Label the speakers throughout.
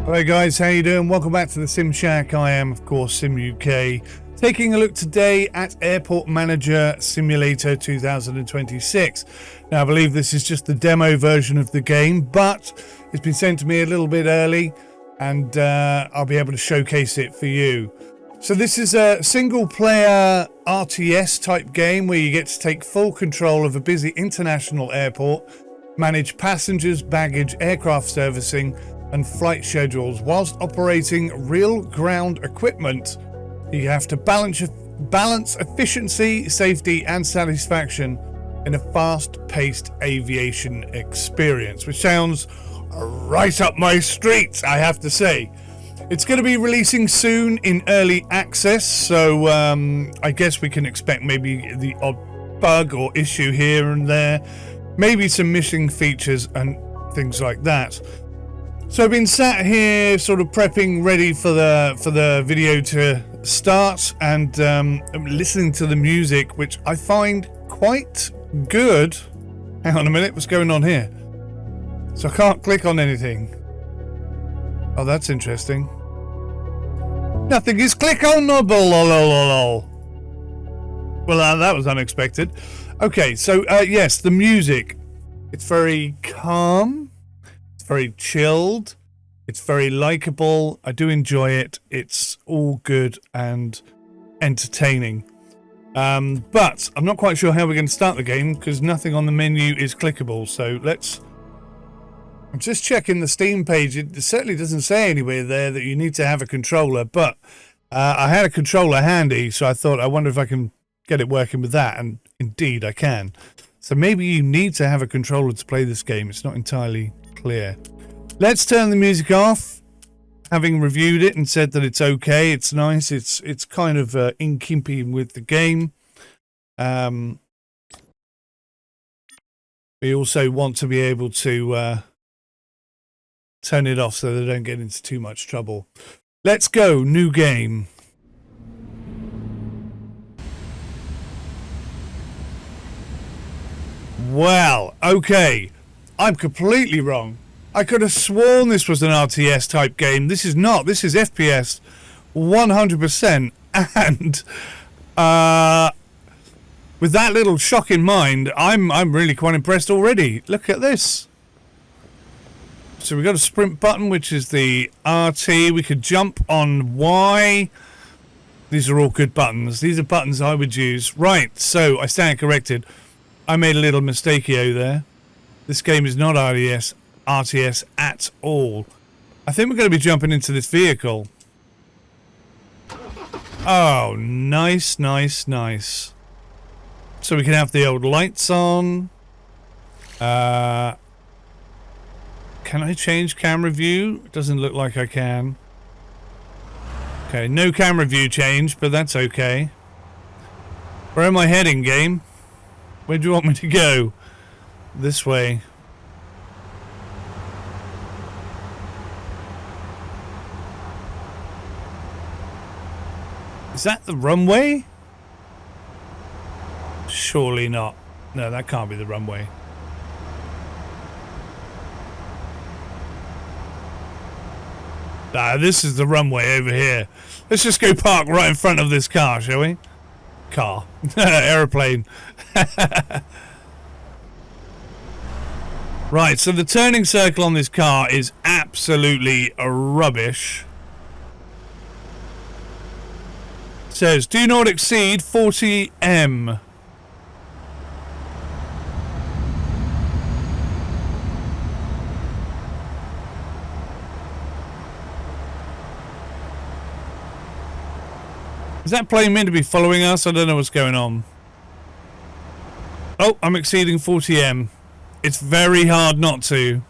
Speaker 1: Hello guys, how you doing? Welcome back to the Sim Shack. I am, of course, Sim UK. Taking a look today at Airport Manager Simulator 2026. Now, I believe this is just the demo version of the game, but it's been sent to me a little bit early, and I'll be able to showcase it for you. So this is a single-player RTS type game where you get to take full control of a busy international airport, manage passengers, baggage, aircraft servicing, and flight schedules whilst operating real ground equipment. You have to balance efficiency, safety, and satisfaction in a fast-paced aviation experience, which sounds right up my street, I have to say. It's going to be releasing soon in early access, so I guess we can expect maybe the odd bug or issue here and there, maybe some missing features and things like that. So I've been sat here sort of prepping ready for the video to start, and I'm listening to the music, which I find quite good. Hang on a minute, what's going on here? So I can't click on anything. Oh, that's interesting. Nothing is clickable. Well, that was unexpected. Okay, so yes, the music. It's very calm. Very chilled, it's very likable. I do enjoy it. It's all good and entertaining, but I'm not quite sure how we're going to start the game because nothing on the menu is clickable. So I'm just checking the Steam page. It certainly doesn't say anywhere there that you need to have a controller, but I had a controller handy, so I wonder if I can get it working with that, and indeed I can. So maybe you need to have a controller to play this game. It's not entirely clear. Let's turn the music off. Having reviewed it and said that it's okay, it's nice, it's kind of in keeping with the game. We also want to be able to turn it off so they don't get into too much trouble. Let's go, new game. Well, okay. I'm completely wrong. I could have sworn this was an RTS type game. This is not. This is FPS 100%. And with that little shock in mind, I'm really quite impressed already. Look at this. So we've got a sprint button, which is the RT. We could jump on Y. These are all good buttons. These are buttons I would use. Right, so I stand corrected. I made a little mistakeo there. This game is not RTS at all. I think we're going to be jumping into this vehicle. Oh, nice, nice, nice. So we can have the old lights on. Can I change camera view? It doesn't look like I can. Okay, no camera view change, but that's okay. Where am I heading, game? Where do you want me to go? This way. Is that the runway? Surely not. No, that can't be the runway. Nah, this is the runway over here. Let's just go park right in front of this car, shall we? Car. Aeroplane. Right, so the turning circle on this car is absolutely rubbish. It says, do not exceed 40 m. Is that plane meant to be following us? I don't know what's going on. Oh, I'm exceeding 40 m. It's very hard not to.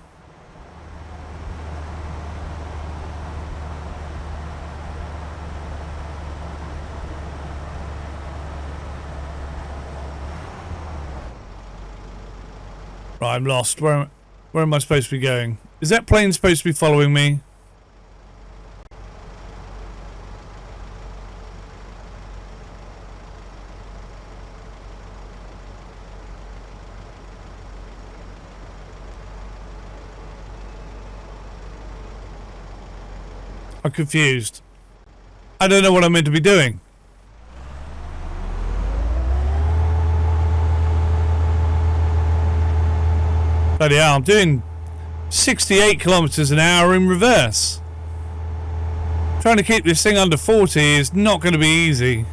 Speaker 1: Right, I'm lost. Where am I supposed to be going? Is that plane supposed to be following me? I'm confused. I don't know what I'm meant to be doing. Bloody hell, I'm doing 68 kilometers an hour in reverse. Trying to keep this thing under 40 is not going to be easy.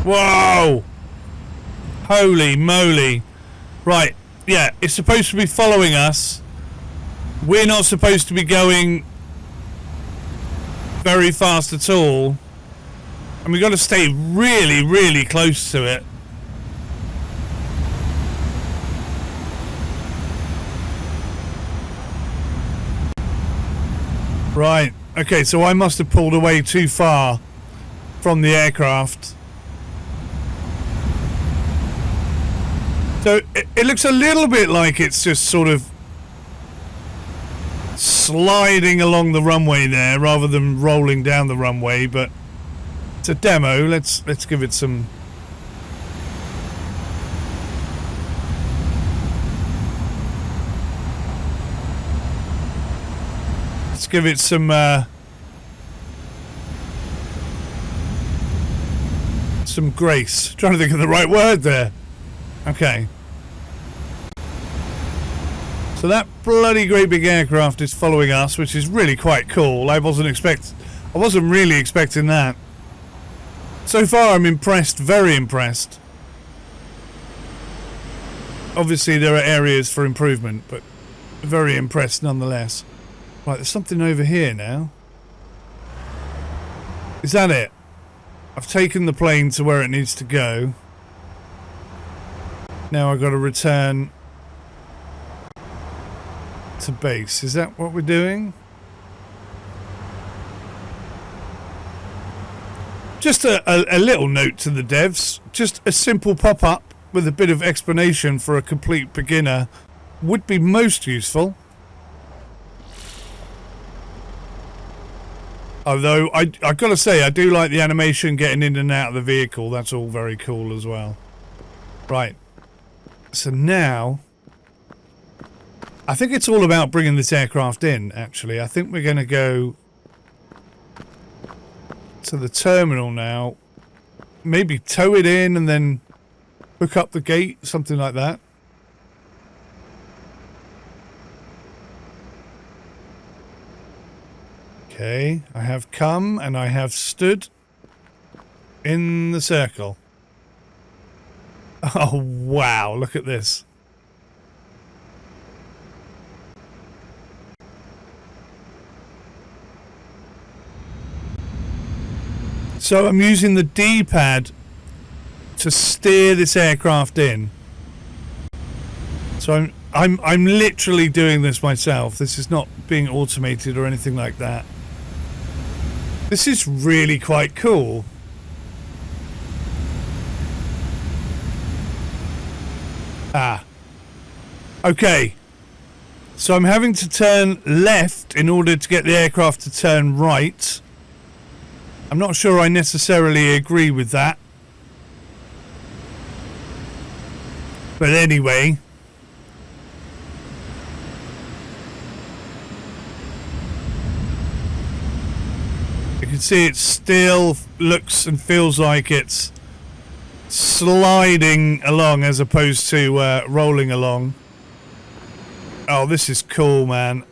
Speaker 1: Whoa! Holy moly. Right, yeah, it's supposed to be following us. We're not supposed to be going very fast at all. And we've got to stay really, really close to it. Right, okay, so I must have pulled away too far from the aircraft. So it looks a little bit like it's just sort of sliding along the runway there rather than rolling down the runway, but it's a demo. Let's give it some. Let's give it some grace. Trying to think of the right word there. Okay. So that bloody great big aircraft is following us, which is really quite cool. I wasn't really expecting that. So far I'm impressed, very impressed. Obviously there are areas for improvement, but very impressed nonetheless. Right, there's something over here now. Is that it? I've taken the plane to where it needs to go. Now I've got to return to base. Is that what we're doing? Just a little note to the devs. Just a simple pop-up with a bit of explanation for a complete beginner would be most useful. Although I've got to say, I do like the animation getting in and out of the vehicle. That's all very cool as well. Right. So now, I think it's all about bringing this aircraft in, actually. I think we're going to go to the terminal now. Maybe tow it in and then hook up the gate, something like that. Okay, I have come and I have stood in the circle. Oh, wow, look at this. So I'm using the D-pad to steer this aircraft in. So I'm literally doing this myself. This is not being automated or anything like that. This is really quite cool. Ah. Okay. So I'm having to turn left in order to get the aircraft to turn right. I'm not sure I necessarily agree with that. But anyway. You can see it still looks and feels like it's sliding along as opposed to rolling along. Oh, this is cool, man.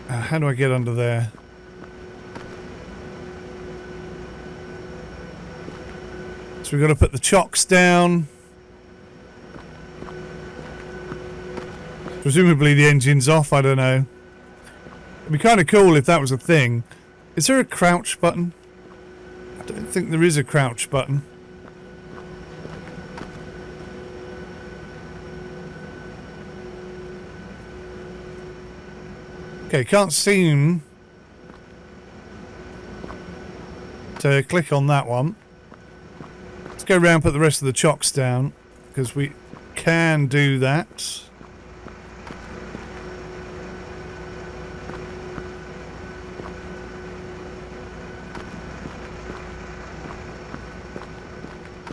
Speaker 1: How do I get under there? So we've got to put the chocks down. Presumably the engine's off, I don't know. It'd be kind of cool if that was a thing. Is there a crouch button? I don't think there is a crouch button. Okay, can't seem to click on that one. Let's go around and put the rest of the chocks down, because we can do that.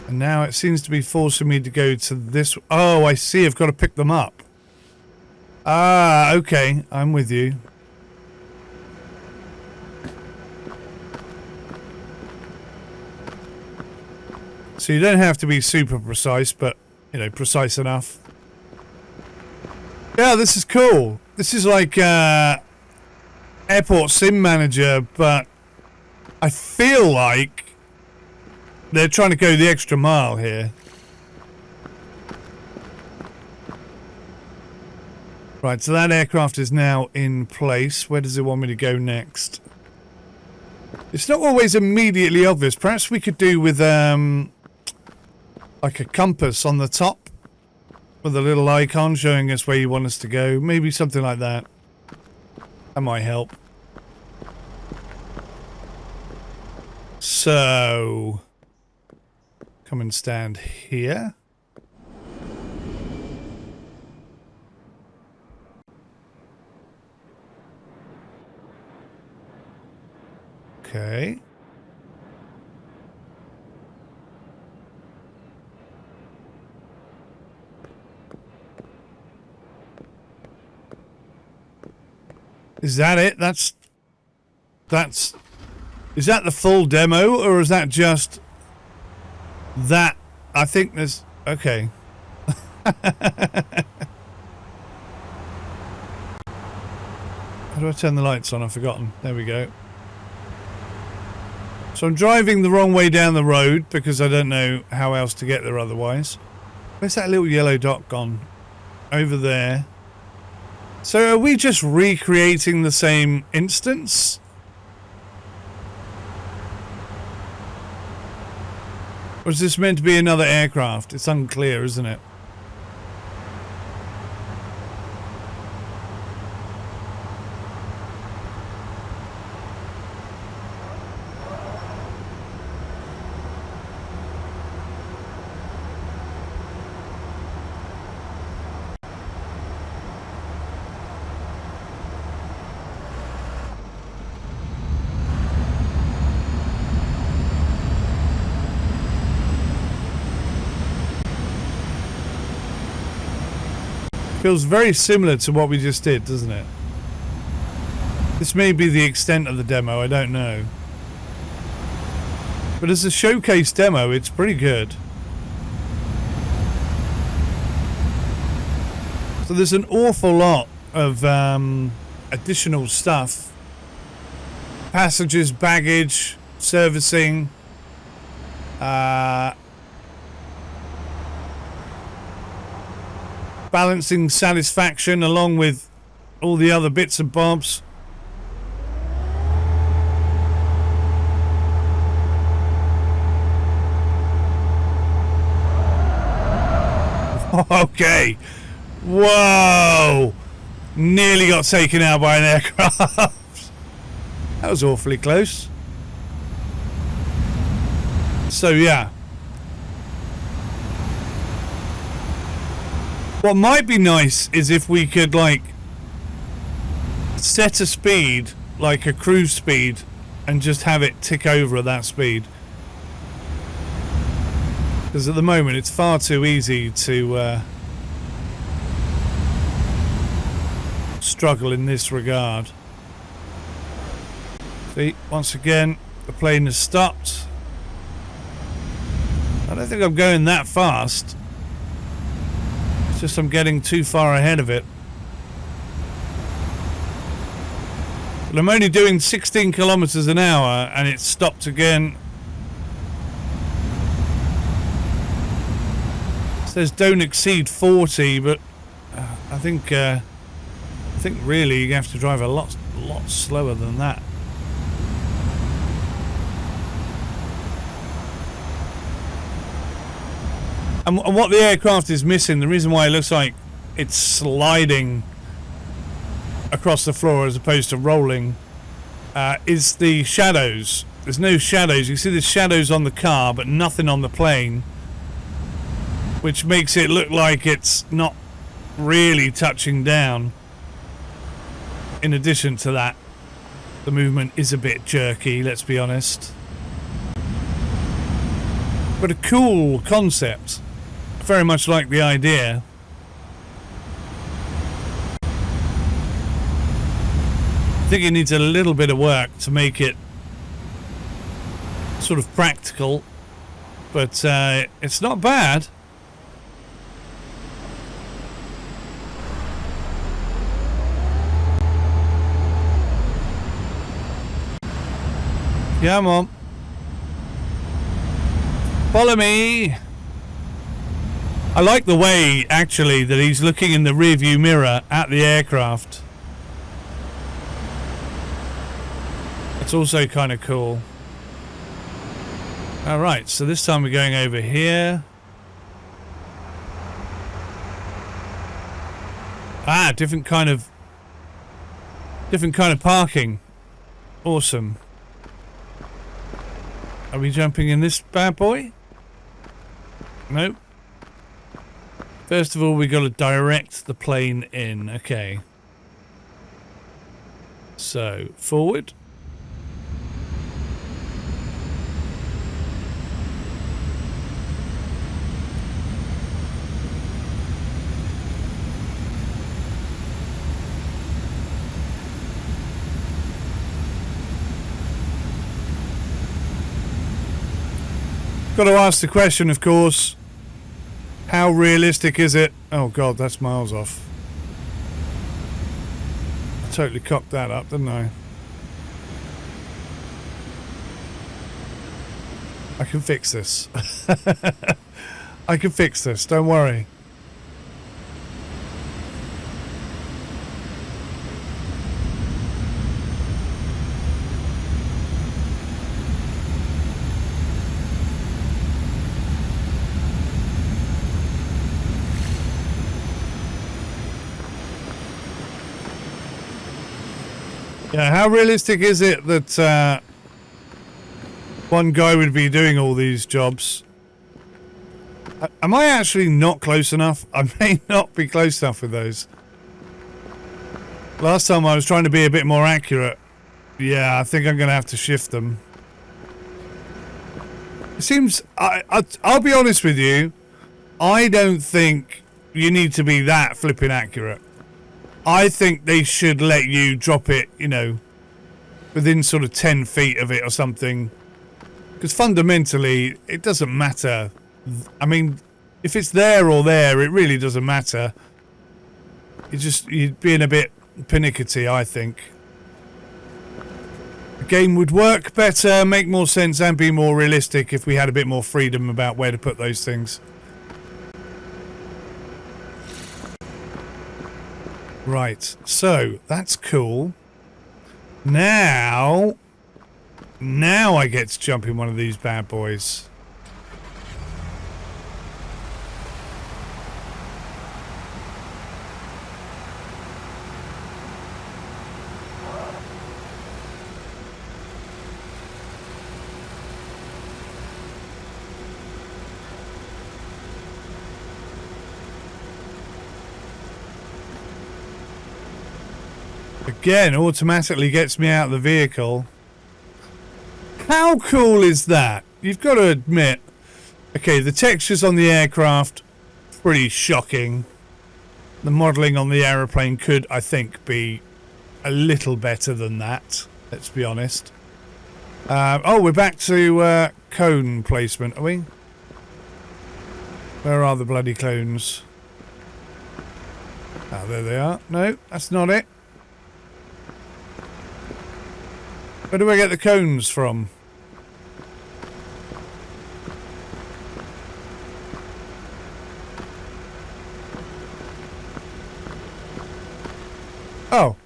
Speaker 1: And now it seems to be forcing me to go to this. Oh, I see. I've got to pick them up. Ah, okay. I'm with you. So you don't have to be super precise, but, you know, precise enough. Yeah, this is cool. This is like Airport Sim Manager, but I feel like they're trying to go the extra mile here. Right, so that aircraft is now in place. Where does it want me to go next? It's not always immediately obvious. Perhaps we could do with like a compass on the top with a little icon showing us where you want us to go. Maybe something like that. That might help. So, come and stand here. Okay. Is that it? Is that the full demo, or is that just that? I think there's... Okay. How do I turn the lights on? I've forgotten. There we go. So I'm driving the wrong way down the road because I don't know how else to get there otherwise. Where's that little yellow dot gone? Over there. So are we just recreating the same instance? Or is this meant to be another aircraft? It's unclear, isn't it? Feels very similar to what we just did, doesn't it? This may be the extent of the demo, I don't know. But as a showcase demo, it's pretty good. So there's an awful lot of additional stuff. Passengers, baggage, servicing, balancing satisfaction along with all the other bits and bobs. Okay. Whoa! Nearly got taken out by an aircraft. That was awfully close. So yeah. What might be nice is if we could, like, set a speed, like a cruise speed, and just have it tick over at that speed. Because at the moment it's far too easy to struggle in this regard. See, once again, the plane has stopped. I don't think I'm going that fast. It's just I'm getting too far ahead of it. But I'm only doing 16 kilometers an hour and it's stopped again. It says don't exceed 40, but I think really you have to drive a lot slower than that. And what the aircraft is missing, the reason why it looks like it's sliding across the floor as opposed to rolling, is the shadows. There's no shadows. You see the shadows on the car, but nothing on the plane, which makes it look like it's not really touching down. In addition to that, the movement is a bit jerky, let's be honest. But a cool concept. Very much like the idea. I think it needs a little bit of work to make it sort of practical, but it's not bad. Come on. Follow me. I like the way, actually, that he's looking in the rearview mirror at the aircraft. It's also kind of cool. Alright, so this time we're going over here. Ah, different kind of parking. Awesome. Are we jumping in this bad boy? Nope. First of all, we got to direct the plane in. Okay. So, forward. Got to ask the question, of course, how realistic is it? Oh god, that's miles off. I totally cocked that up, didn't I? I can fix this. I can fix this, don't worry. Yeah, how realistic is it that one guy would be doing all these jobs? Am I actually not close enough? I may not be close enough with those. Last time I was trying to be a bit more accurate. Yeah, I think I'm going to have to shift them. It seems... I'll be honest with you. I don't think you need to be that flipping accurate. I think they should let you drop it, you know, within sort of 10 feet of it or something. Because fundamentally, it doesn't matter. I mean, if it's there or there, it really doesn't matter. You're being a bit pernickety, I think. The game would work better, make more sense, and be more realistic if we had a bit more freedom about where to put those things. Right, so that's cool. Now I get to jump in one of these bad boys. Again, automatically gets me out of the vehicle. How cool is that? You've got to admit. Okay, the textures on the aircraft, pretty shocking. The modelling on the aeroplane could, I think, be a little better than that. Let's be honest. Oh, we're back to cone placement, are we? Where are the bloody clones? Ah, there they are. No, that's not it. Where do I get the cones from? Oh.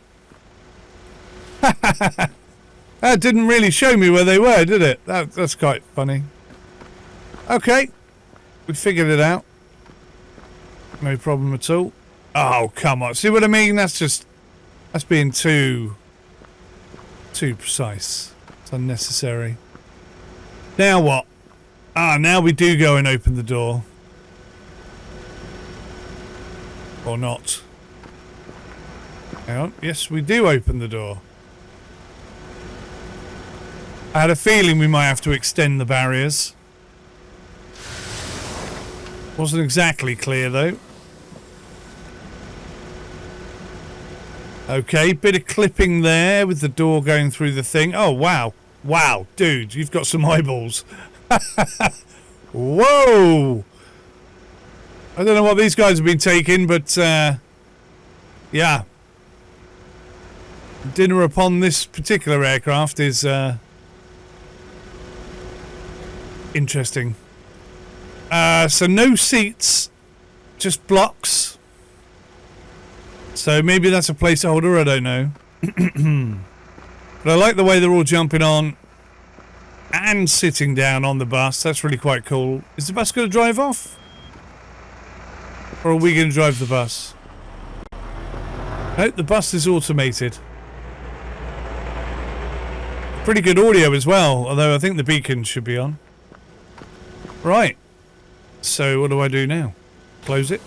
Speaker 1: That didn't really show me where they were, did it? That's quite funny. Okay. We figured it out. No problem at all. Oh, come on. See what I mean? That's being too precise. It's unnecessary. Now what? Ah, now we do go and open the door. Or not. Hang on. Yes, we do open the door. I had a feeling we might have to extend the barriers. Wasn't exactly clear though. Okay, bit of clipping there with the door going through the thing. Oh, wow. Wow, dude, you've got some eyeballs. Whoa! I don't know what these guys have been taking, but, yeah. Dinner upon this particular aircraft is, interesting. So no seats, just blocks. So maybe that's a placeholder, I don't know. But I like the way they're all jumping on and sitting down on the bus. That's really quite cool. Is the bus going to drive off? Or are we going to drive the bus? Nope, the bus is automated. Pretty good audio as well, although I think the beacon should be on. Right. So what do I do now? Close it.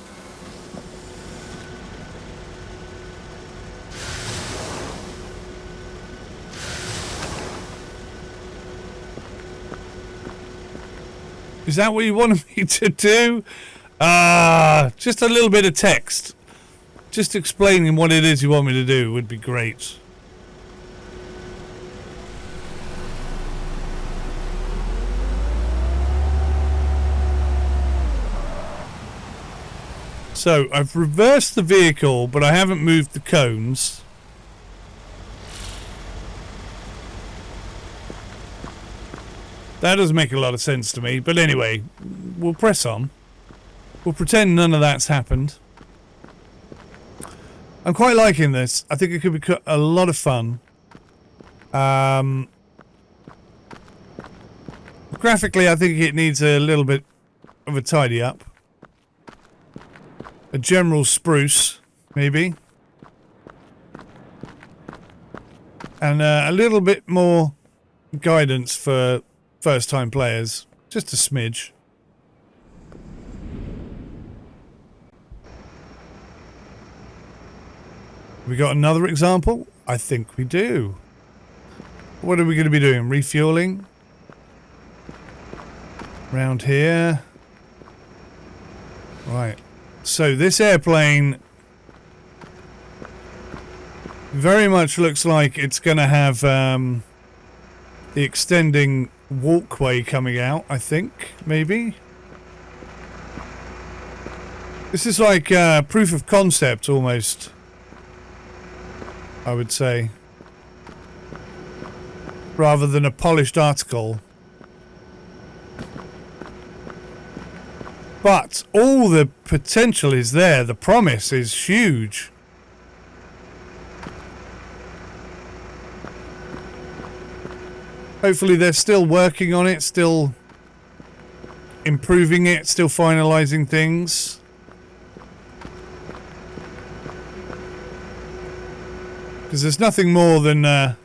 Speaker 1: Is that what you wanted me to do? Just a little bit of text. Just explaining what it is you want me to do would be great. So, I've reversed the vehicle, but I haven't moved the cones. That doesn't make a lot of sense to me, but anyway, we'll press on. We'll pretend none of that's happened. I'm quite liking this. I think it could be a lot of fun. Graphically, I think it needs a little bit of a tidy up. A general spruce, maybe. And a little bit more guidance for first-time players. Just a smidge. We got another example? I think we do. What are we going to be doing? Refueling? Around here. Right. So this airplane very much looks like it's going to have the extending walkway coming out, I think, maybe. This is like proof of concept almost, I would say, rather than a polished article. But all the potential is there. The promise is huge. Hopefully they're still working on it, still improving it, still finalizing things. Because there's nothing more than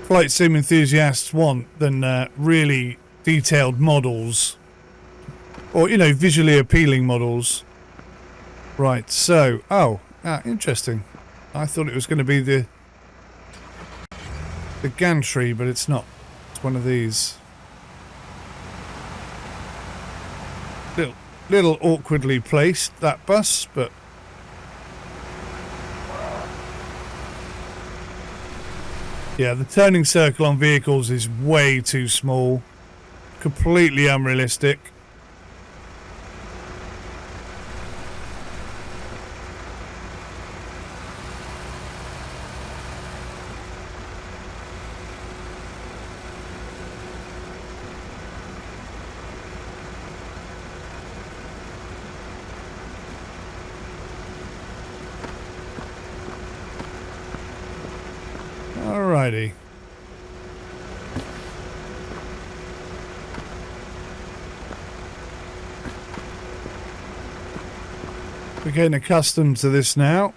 Speaker 1: flight sim enthusiasts want than really detailed models. Or, you know, visually appealing models. Right, so... Oh, interesting. I thought it was going to be the gantry, but it's not. It's one of these. Little awkwardly placed, that bus, but... Yeah, the turning circle on vehicles is way too small. Completely unrealistic. Alrighty. We're getting accustomed to this now.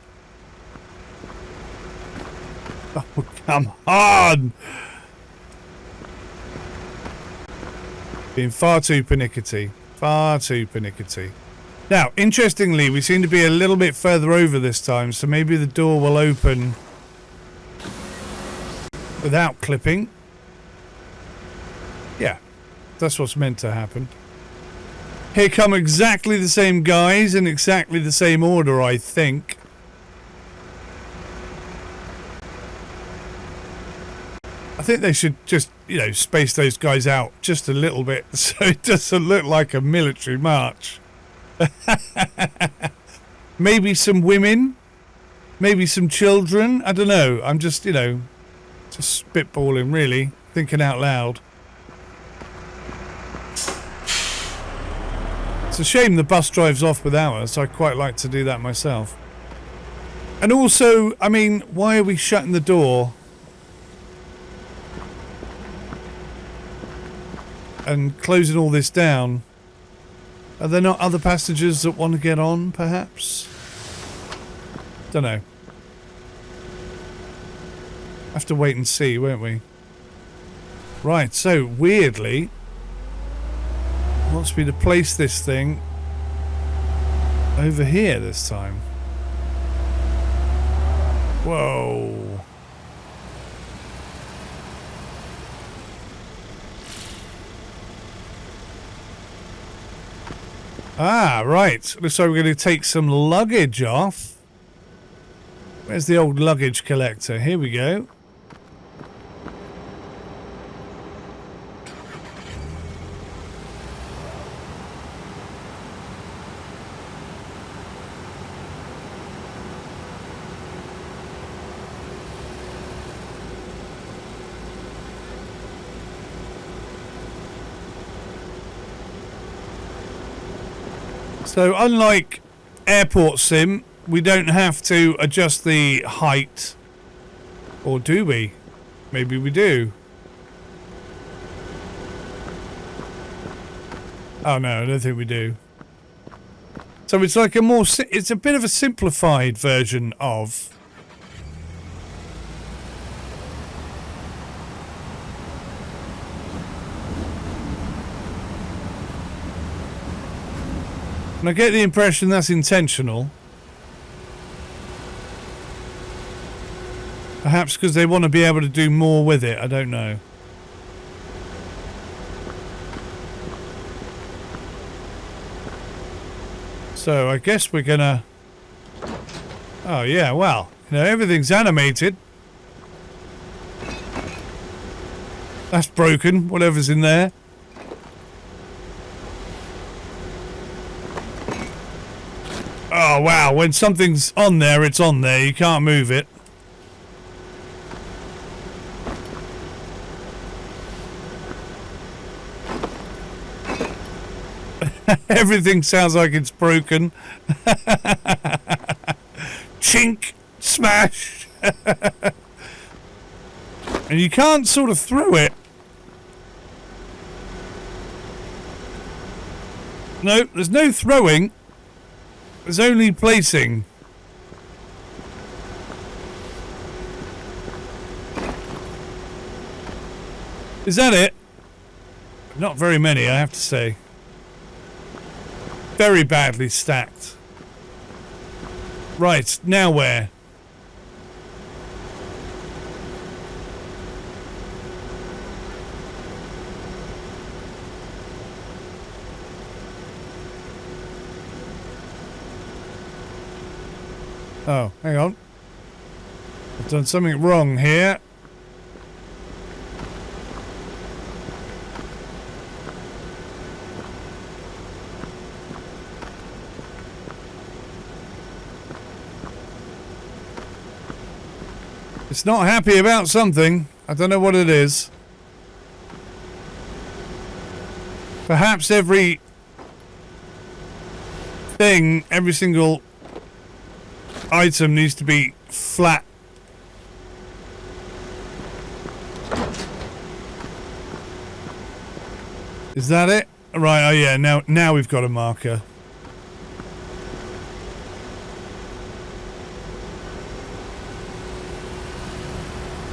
Speaker 1: Oh, come on! Being far too pernickety. Far too pernickety. Now, interestingly, we seem to be a little bit further over this time, so maybe the door will open without clipping. Yeah, that's what's meant to happen. Here come exactly the same guys in exactly the same order, I think. I think they should just, you know, space those guys out just a little bit so it doesn't look like a military march. Maybe some women, maybe some children. I don't know. I'm just, you know, just spitballing, really, thinking out loud. It's a shame the bus drives off without us. I quite like to do that myself. And also, I mean, why are we shutting the door and closing all this down? Are there not other passengers that want to get on, perhaps? Don't know. Have to wait and see, won't we? Right, so weirdly, wants me to place this thing over here this time. Whoa. Ah, right. Looks like we're going to take some luggage off. Where's the old luggage collector? Here we go. So unlike Airport Sim, we don't have to adjust the height. Or do we? Maybe we do. Oh no, I don't think we do. So it's like a more, it's a bit of a simplified version of. And I get the impression that's intentional. Perhaps because they want to be able to do more with it, I don't know. So I guess we're gonna... Oh yeah, well, you know, everything's animated. That's broken, whatever's in there. Oh wow, when something's on there, it's on there. You can't move it. Everything sounds like it's broken. Chink, smash. And you can't sort of throw it. No, there's no throwing. There's only placing. Is that it? Not very many, I have to say. Very badly stacked. Right, now where? Oh, hang on. I've done something wrong here. It's not happy about something. I don't know what it is. Perhaps every thing, every single item needs to be flat. Is that it? Right, oh yeah, now we've got a marker.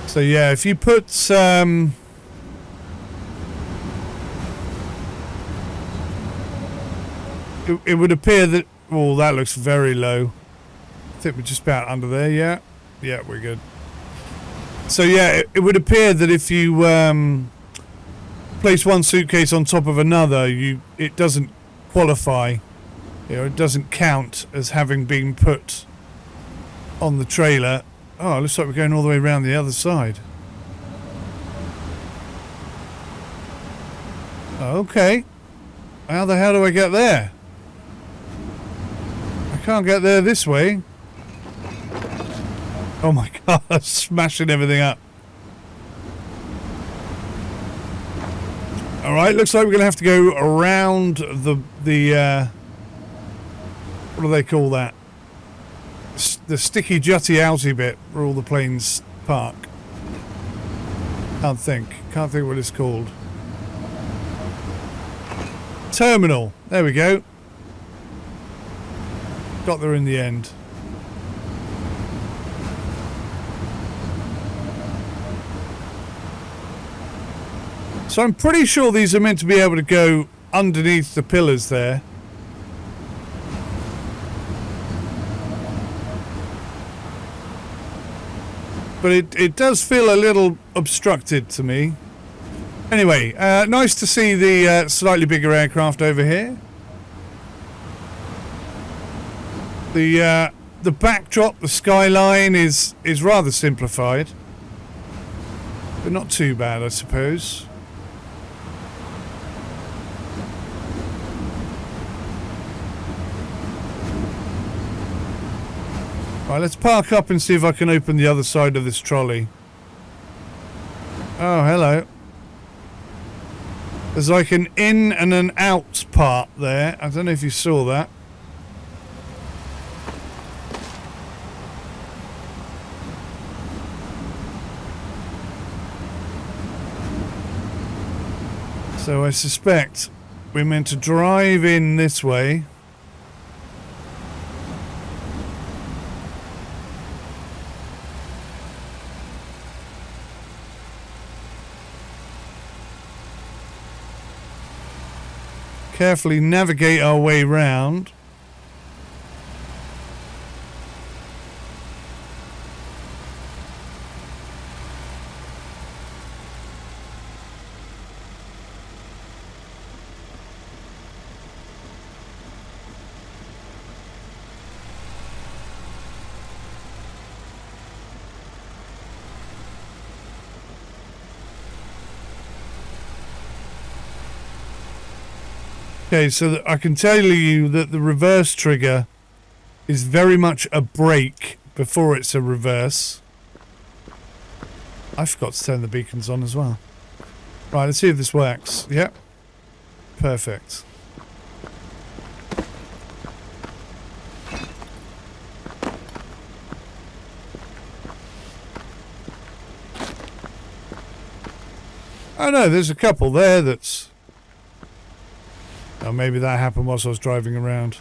Speaker 1: So yeah, if you put it would appear that, oh, that looks very low. I think we're just about under there, yeah? Yeah, we're good. So yeah, it would appear that if you place one suitcase on top of another, it doesn't qualify. You know, it doesn't count as having been put on the trailer. Oh, it looks like we're going all the way around the other side. Okay. How the hell do I get there? I can't get there this way. Oh my god, smashing everything up. Alright, looks like we're going to have to go around the what do they call that? The sticky jutty outy bit where all the planes park. Can't think what it's called. Terminal. There we go. Got there in the end. So I'm pretty sure these are meant to be able to go underneath the pillars there. But it does feel a little obstructed to me. Anyway, nice to see the slightly bigger aircraft over here. The backdrop, the skyline is rather simplified, but not too bad, I suppose. Right, let's park up and see if I can open the other side of this trolley. Oh, hello. There's like an in and an out part there. I don't know if you saw that. So I suspect we're meant to drive in this way. Carefully navigate our way round. Okay, so I can tell you that the reverse trigger is very much a brake before it's a reverse. I forgot to turn the beacons on as well. Right, let's see if this works. Yep. Perfect. Oh no, there's a couple there that's... Oh, maybe that happened whilst I was driving around.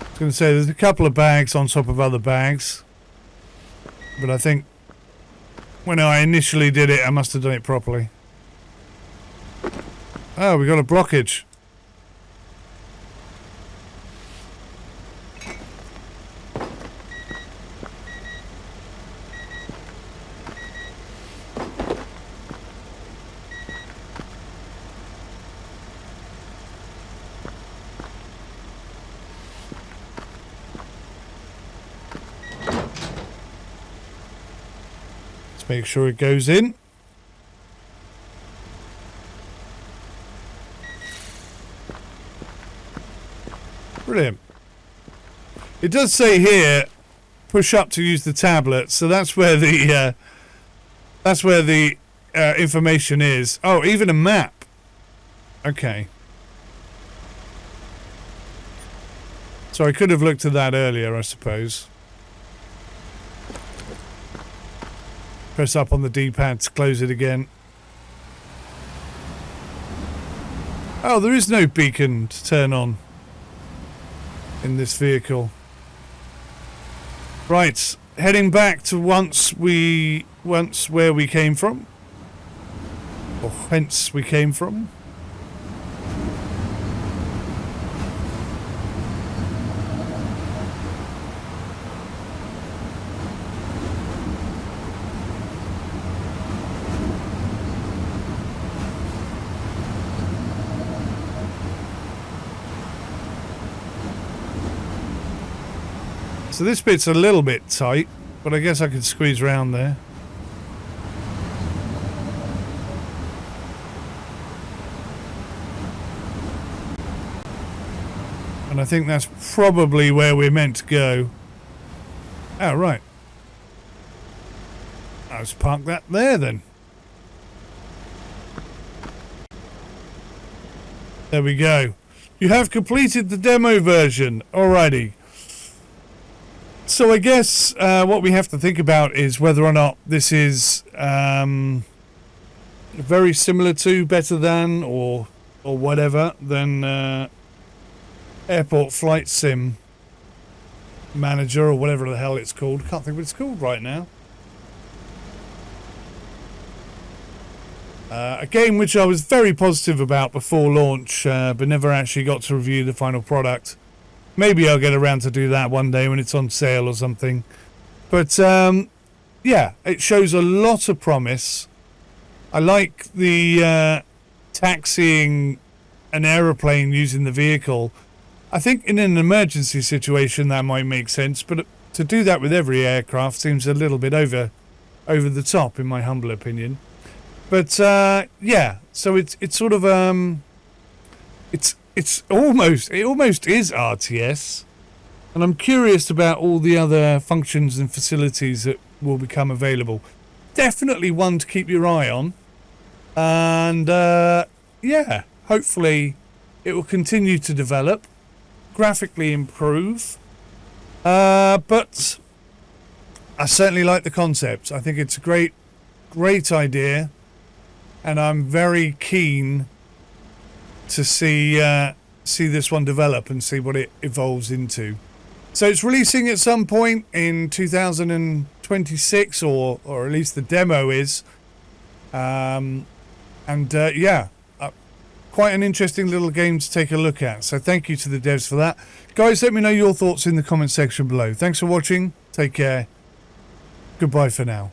Speaker 1: I was going to say, there's a couple of bags on top of other bags. But I think when I initially did it, I must have done it properly. Oh, we got a blockage. Make sure it goes in. Brilliant. It does say here, push up to use the tablet, so that's where the information is. Oh, even a map. Okay. So I could have looked at that earlier, I suppose. Press up on the D-pad to close it again. Oh, there is no beacon to turn on in this vehicle. Right, heading back to once where we came from. Or whence we came from. So this bit's a little bit tight, but I guess I could squeeze around there. And I think that's probably where we're meant to go. Oh, right. Let's park that there then. There we go. You have completed the demo version. Alrighty. So I guess what we have to think about is whether or not this is very similar to, better than, or whatever than Airport Flight Sim Manager, or whatever the hell it's called. Can't think what it's called right now. A game which I was very positive about before launch, but never actually got to review the final product. Maybe I'll get around to do that one day when it's on sale or something. But yeah, it shows a lot of promise. I like the taxiing an aeroplane using the vehicle. I think in an emergency situation that might make sense, but to do that with every aircraft seems a little bit over the top, in my humble opinion. But yeah, so it's sort of it almost is RTS, and I'm curious about all the other functions and facilities that will become available. Definitely one to keep your eye on, and yeah, hopefully it will continue to develop, graphically improve, but I certainly like the concept. I think it's a great idea. And I'm very keen to see this one develop and see what it evolves into. So it's releasing at some point in 2026, or at least the demo is. Yeah, quite an interesting little game to take a look at. So thank you to the devs for that. Guys, let me know your thoughts in the comment section below. Thanks for watching. Take care. Goodbye for now.